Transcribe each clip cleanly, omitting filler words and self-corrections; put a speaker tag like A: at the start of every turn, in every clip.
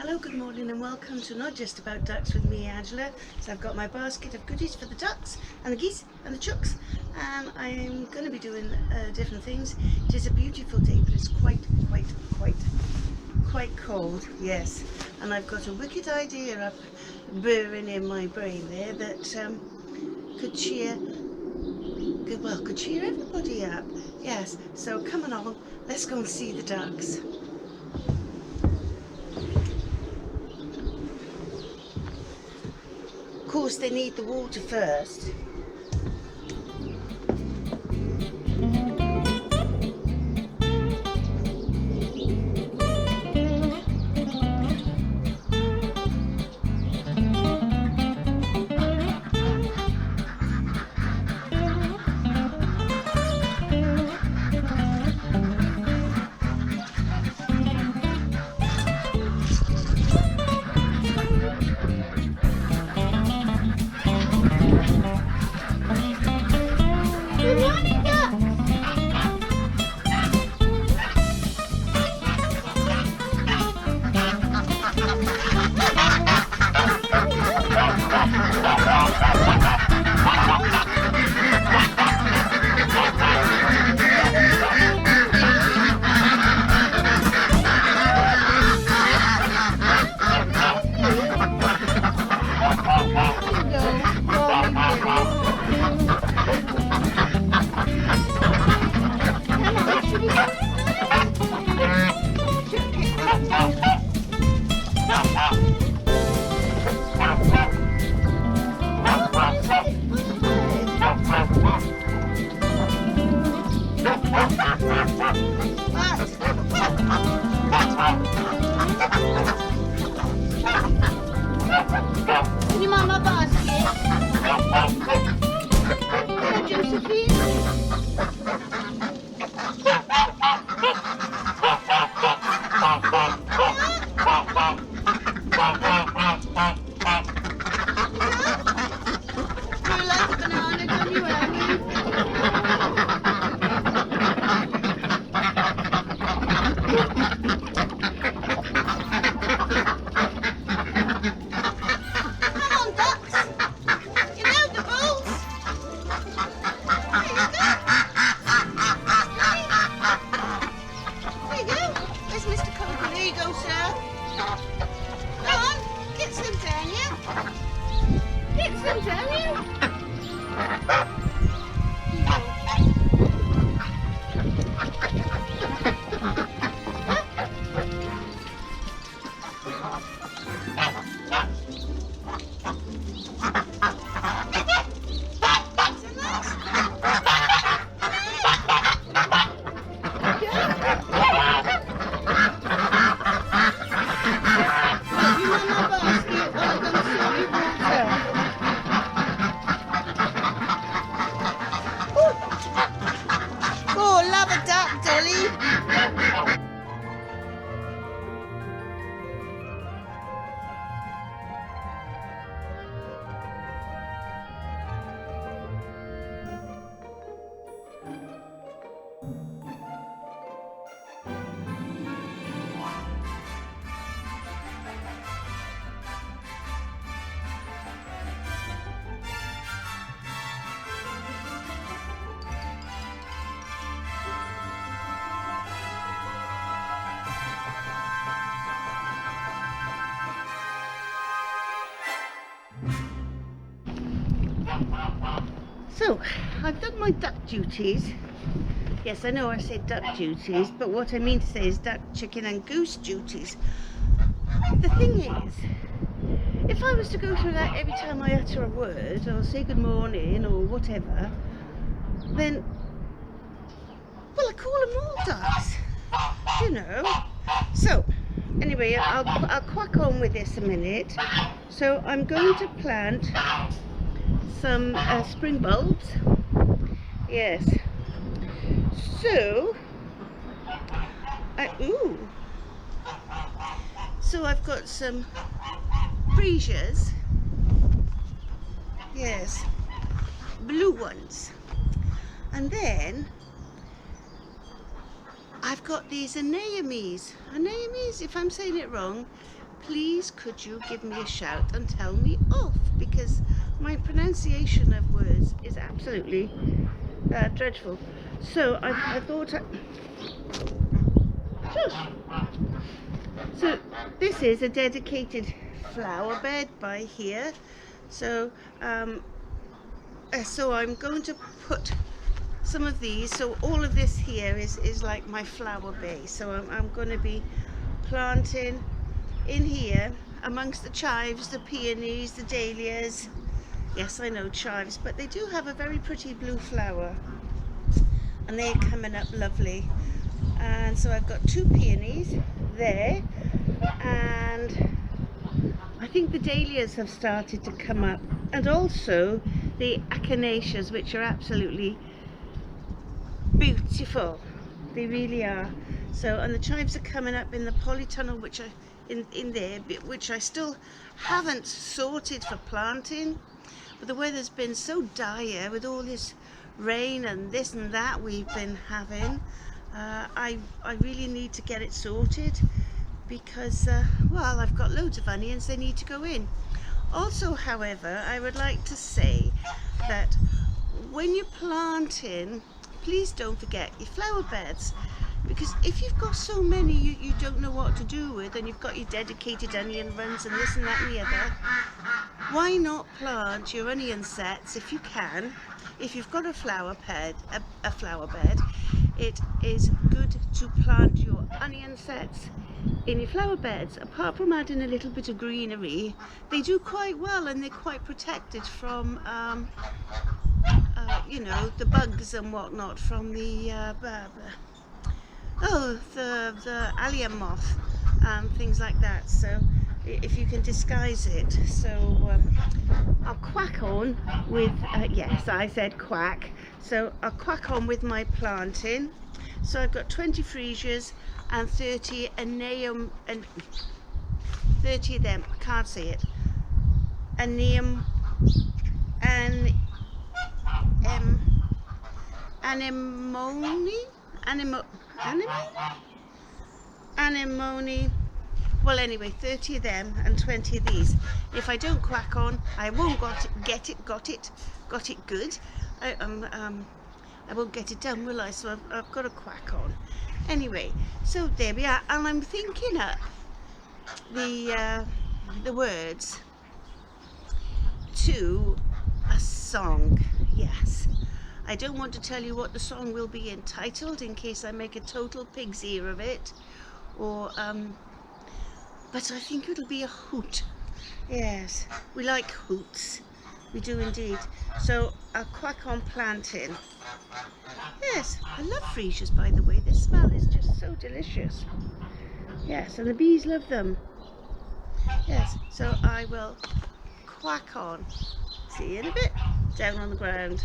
A: Hello, good morning and welcome to Not Just About Ducks with me, Angela. So I've got my basket of goodies for the ducks and the geese and the chooks, and I'm going to be doing different things. It is a beautiful day, but it's quite cold, yes. And I've got a wicked idea up burning in my brain there that could cheer everybody up. Yes, so come along, let's go and see the ducks. Of course, they need the water first. Can you mind my basket? Hello, Josephine. You like a banana, don't you, Annie? So, I've done my duck duties. Yes, I know I said duck duties, but what I mean to say is duck, chicken and goose duties. The thing is, if I was to go through that every time I utter a word, or say good morning, or whatever, then, well, I call them all ducks, you know. So, anyway, I'll crack on with this a minute. So, I'm going to plant some spring bulbs. Yes. So I've got some freesias. Yes, blue ones. And then I've got these anemones, if I'm saying it wrong. please could you give me a shout and tell me off, because my pronunciation of words is absolutely dreadful. So I thought so this is a dedicated flower bed by here. So so I'm going to put some of these, so all of this here is like my flower base. So I'm going to be planting in here amongst the chives, the peonies, the dahlias. Yes, I know chives, but they do have a very pretty blue flower and they're coming up lovely. And so I've got 2 peonies there, and I think the dahlias have started to come up, and also the echinacea, which are absolutely beautiful. They really are. So, and the chives are coming up in the polytunnel, which are in there, which I still haven't sorted for planting. But the weather's been so dire with all this rain and this and that we've been having. I really need to get it sorted, because well, I've got loads of onions, they need to go in. Also, however, I would like to say that when you're planting, please don't forget your flower beds, because if you've got so many you don't know what to do with, and you've got your dedicated onion runs and this and that and the other, why not plant your onion sets if you can? If you've got a flower bed, it is good to plant your onion sets in your flower beds. Apart from adding a little bit of greenery, they do quite well, and they're quite protected from you know, the bugs and whatnot, from the the allium moth and things like that. So if you can disguise it. So I'll quack on with yes, I said quack. So I'll quack on with my planting. So I've got 20 freesias and 30 aneum, and 30 of them, I can't say it, aneum and anemone. Well, anyway, 30 of them and 20 of these. If I don't quack on, I won't got it good. I won't get it done, will I? So I've got to quack on. Anyway, so there we are, and I'm thinking up the words to a song. Yes, I don't want to tell you what the song will be entitled in case I make a total pig's ear of it, or but I think it'll be a hoot. Yes, we like hoots, we do indeed. So I'll quack on planting. Yes, I love freesias, by the way. The smell is just so delicious. Yes, and the bees love them. Yes, so I will quack on. See you in a bit, down on the ground.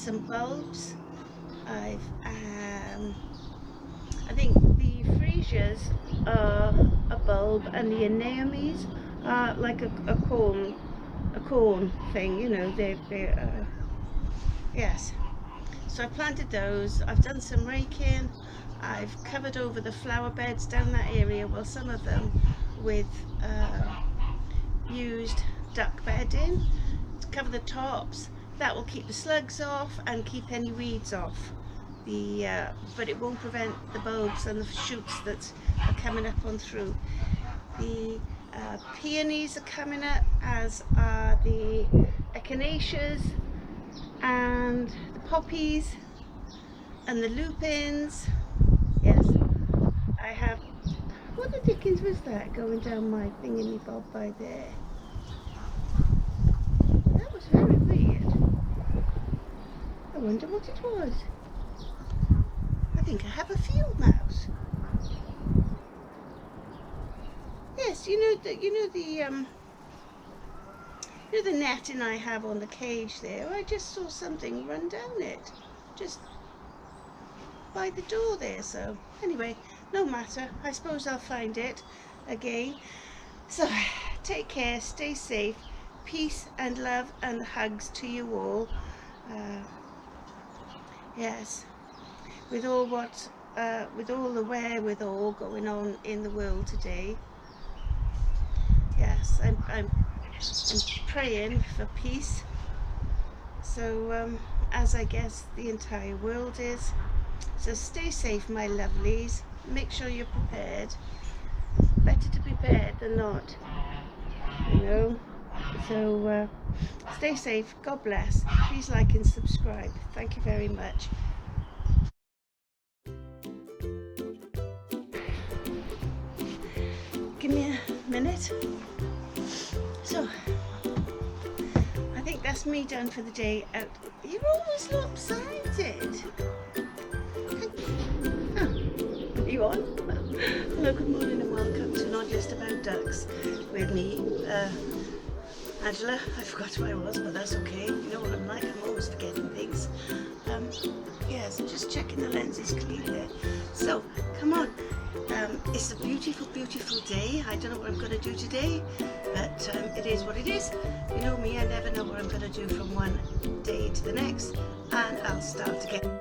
A: some bulbs. I think the freesias are a bulb, and the anemones are like a corn thing, you know. They're yes. So I planted those. I've done some raking. I've covered over the flower beds down that area, well, some of them with used duck bedding to cover the tops. That will keep the slugs off and keep any weeds off. But it won't prevent the bulbs and the shoots that are coming up on through. The peonies are coming up, as are the echinaceas and the poppies and the lupins. Yes, I have. What the dickens was that going down my thingy-bob by there? That was very weird. I wonder what it was. I think I have a field mouse. Yes, you know the netting I have on the cage there. I just saw something run down it, just by the door there. So anyway, no matter. I suppose I'll find it again. So take care, stay safe, peace and love and hugs to you all. Yes. With all the wherewithal going on in the world today, yes, I'm praying for peace. So as I guess the entire world is. So stay safe, my lovelies. Make sure you're prepared. Better to be prepared than not, you know. So stay safe. God bless. Please like and subscribe. Thank you very much. Give me a minute. So I think that's me done for the day out. You're always lopsided. Are you on? Hello, good morning and welcome to Not Just About Ducks with me, Angela. I forgot who I was, but that's okay. You know what I'm like, I'm always forgetting things. Yes, just checking the lens is clean there. So, come on. It's a beautiful, beautiful day. I don't know what I'm going to do today, but it is what it is. You know me, I never know what I'm going to do from one day to the next, and I'll start again.